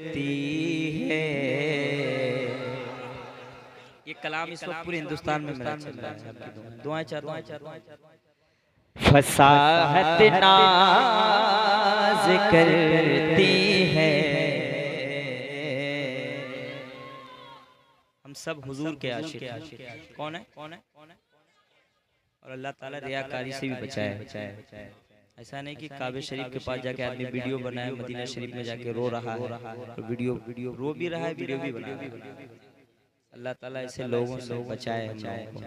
है। ये कलाम इस वक्त पूरे हिंदुस्तान में मेरा चल रहा है। आपकी दुआएं चाहता हूं। फसाहत नाज करती है। हम सब हुजूर के आशिक हैं। कौन है? और अल्लाह ताला रियाकारी से भी बचाए। ऐसा नहीं कि काबे शरीफ के पास जाके आदमी वीडियो बनाए, मदीना शरीफ में जाके रो रहा है, वीडियो रो भी रहा है, वीडियो भी बना रहा है। अल्लाह ताला ऐसे लोगों से बचाए हम लोगों को।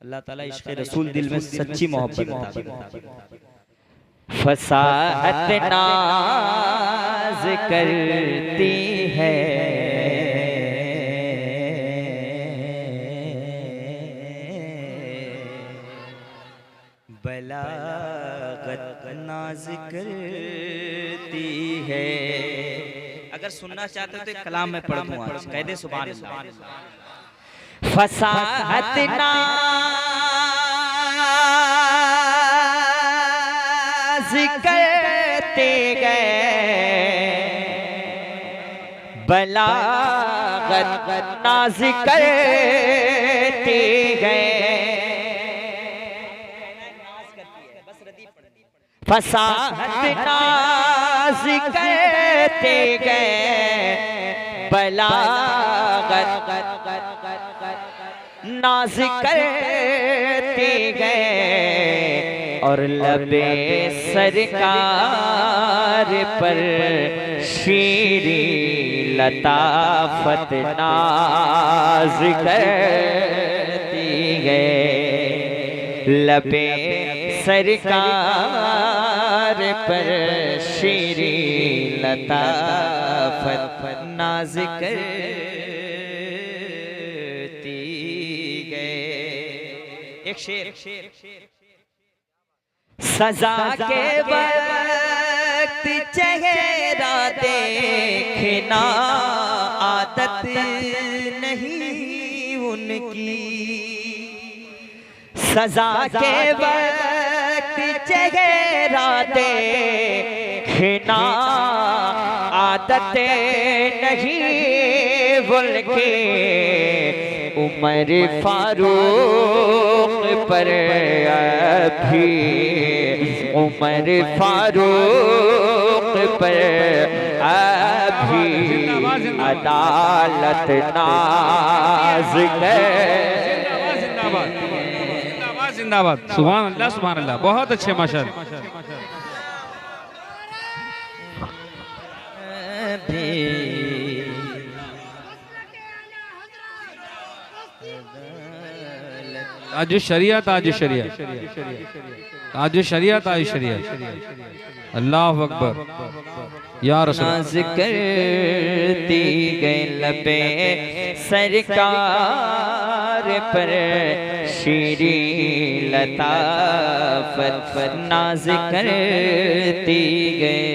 अल्लाह ताला इश्क़ रसूल दिल में सच्ची मोहब्बत अता करे। फसाहत नाज करती है। बलागत नाज करती है। अगर सुनना चाहते हो तो कलाम में पढ़ दूंगा, कह दे सुभान अल्लाह। फसाहत नाज करते गए, बलागत नाज करते गए। फसाहत नाज करते गए, बलागत नाज करते गए। और लबे सरकार पर शीरी लताफत नाज करती गए। लबे सरकार पर शीरी लताफत नाज करती गए। एक शेर। सजा के वक्त चेहरा देखना आदत नहीं उनकी। सजा के वक्त चेहरा देखना आदत नहीं उनकी। उमर फारूक पर अभी, उमर फारूक पर अभी अदालत नाज जिंदाबाद। सुभान अल्लाह, सुभान अल्लाह। बहुत अच्छे माशाअल्लाह। ताज शरिया, ताज शरिया, ताज शरिया, ताज शरिया। अल्लाह अकबर या रसूल। नाज करती गई लबे सरकार पर शीरी लताफत नाज करती गए।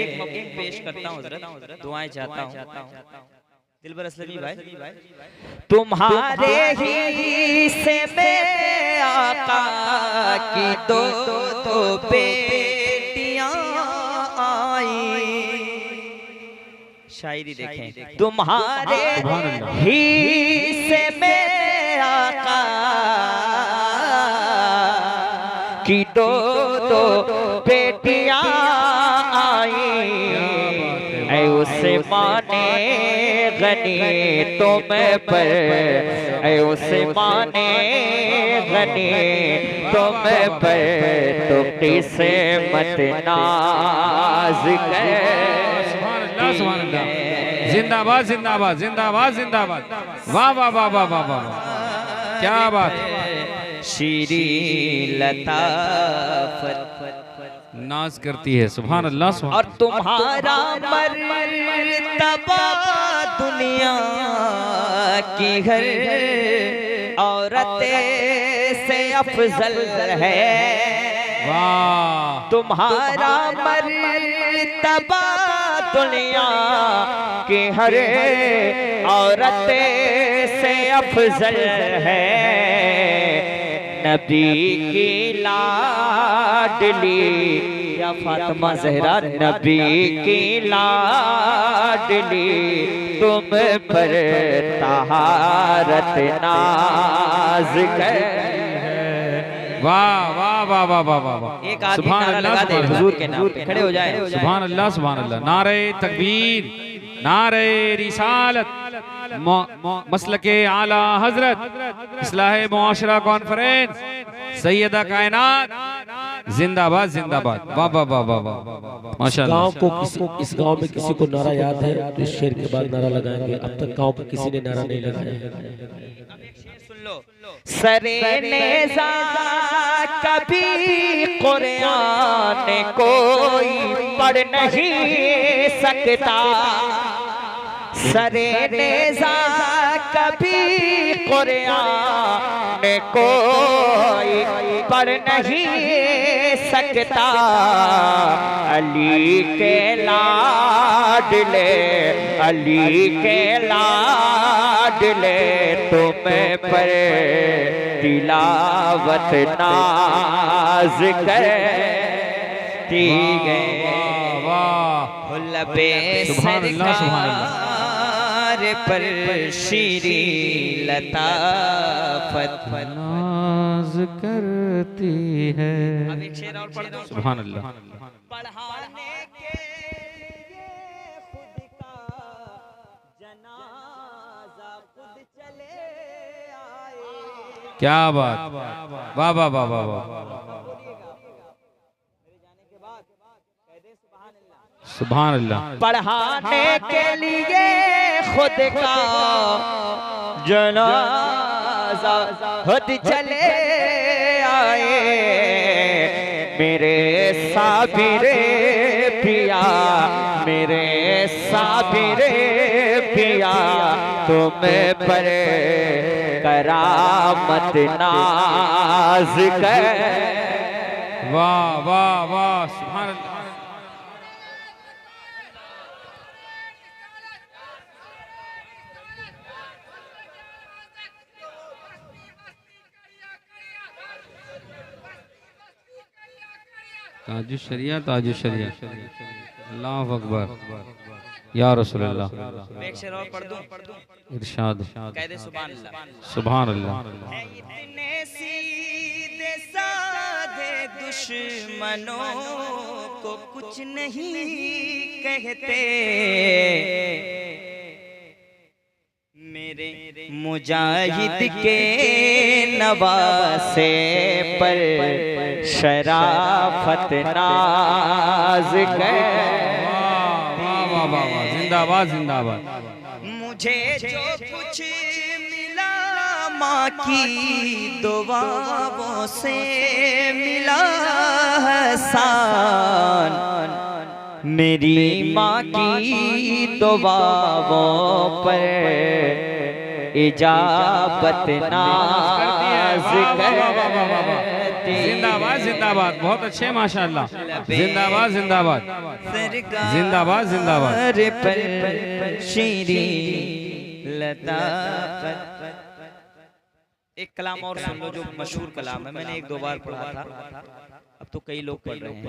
एक पेश करता हूँ हज़रत, दुआएं चाहता हूँ। दिलबर असलमी भाई, तुम्हारे ही से मैं आका की दो बेटियां आई। शायरी देखें। तुम्हारे ही से मैं आका की दो बेटियां आई। ऐ उसे माने गनी तुम पर, ऐ उसे माने गनी तुम पर, तो किसे मत नाज कर। जिंदाबाद, जिंदाबाद, जिंदाबाद, जिंदाबाद। वाह वाह वाह वाह वाह वाह, क्या बात। शीरी लताफत नाज करती है। सुभान अल्लाह, सुभान। और तुम्हारा मर्तबा दुनिया की हर औरत से अफजल है। वाह। तुम्हारा मर्तबा दुनिया की हर औरत से अफजल है। नबी की लाडली या फातिमा ज़हरा, नबी की लाडली लाडली तुम पर तहारत नाज कर। वाह वाह वाह वाह वाह वाह वाह। एक आदमी नारा लगा दे हुजूर के नाम पे, खड़े हो जाए। सुभान अल्लाह सुभान अल्लाह। नारे तकबीर, नारे रिसालत, मसलके आला हजरत, इस्लाह मुआशरा कॉन्फ्रेंस, सैयदा कायनात जिंदाबाद जिंदाबाद। वाह वाह वाह वाह वाह माशाअल्लाह। इस गांव में किसी को नारा याद है तो इस शेर के बाद नारा लगाएंगे। अब तक गांव में किसी ने नारा नहीं लगाया। सरे नेज़ा कभी कुरान कोई पढ़ नहीं सकता, सरे नेज़ा कभी कुरान कोई पढ़ नहीं सकता। अली के लाडले, अली के लाडले तुम पर तिलावत नाज करती गए। लबे सरकार पर शीरी लताफत नाज करती है। अब एक शेर और पढ़ दो। सुभान अल्लाह। पढ़ाने के लिए खुद का जनाजा खुद चले आए। क्या बात, वाह वाह वाह वाह वाह। सुभान अल्लाह। पढ़ाने के लिए खुद का जनाजा खुद चले आए। मेरे साबिरे पिया, मेरे साबिरे पिया तुम पर करामत नाज कर। वाह वाह वाह सुभान अल्लाह। ताजुश शरिया, ताजुश शरिया, अल्लाह अकबर या रसूलुल्लाह। एक शेर और पढ़ दूं। इरशाद, कह दे सुभान अल्लाह। सुभान अल्लाह। इतने सीधे साधे दुश्मनों को कुछ नहीं कहते, मेरे मुजाहिद के नवासे पर शराफत नाज कर। जिंदाबाद जिंदाबाद। मुझे जो कुछ मिला माँ की दुआओं से मिला हसान, मेरी माँ की दुआओं पर इजाबत नाज करती। जिंदाबाद जिंदाबाद, बहुत अच्छे माशाअल्लाह। जिंदाबाद जिंदाबाद जिंदाबाद जिंदाबाद। शीरी लताफत। एक कलाम और सुन लो जो मशहूर कलाम है, मैंने एक दो बार पढ़ा था, अब तो कई लोग पढ़ रहे हैं।